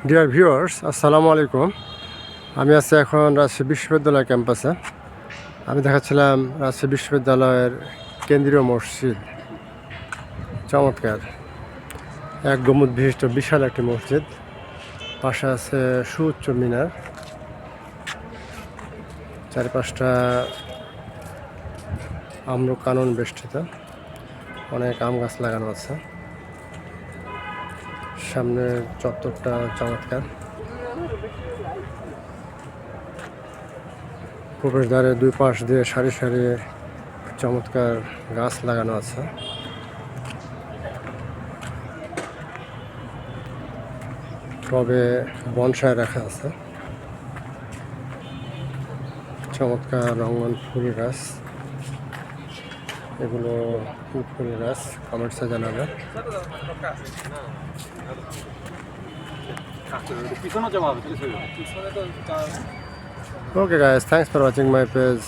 Dear viewers, আসসালামু আলাইকুম। আমি আছি এখন রাজশাহী বিশ্ববিদ্যালয় ক্যাম্পাসে। আমি দেখাচ্ছিলাম রাজশাহী বিশ্ববিদ্যালয়ের কেন্দ্রীয় মসজিদ। চমৎকার এক গম্বুজ বিশিষ্ট বিশাল একটি মসজিদ। পাশে আছে সুউচ্চ মিনার, চারপাশটা আম্র কানন বেষ্টিত, অনেক আম গাছ লাগানো আছে। সামনের চত্বরটা চমৎকার। প্রবেশদ্বারের দুই পাশ দিয়ে সারি সারি চমৎকার গাছ লাগানো আছে। টবে বনসাই রাখা আছে। চমৎকার রঙিন ফুল গাছ। এগুলো কি ফুল গাছ কমেন্টসে জানাবে। Okay guys, thanks for watching my page.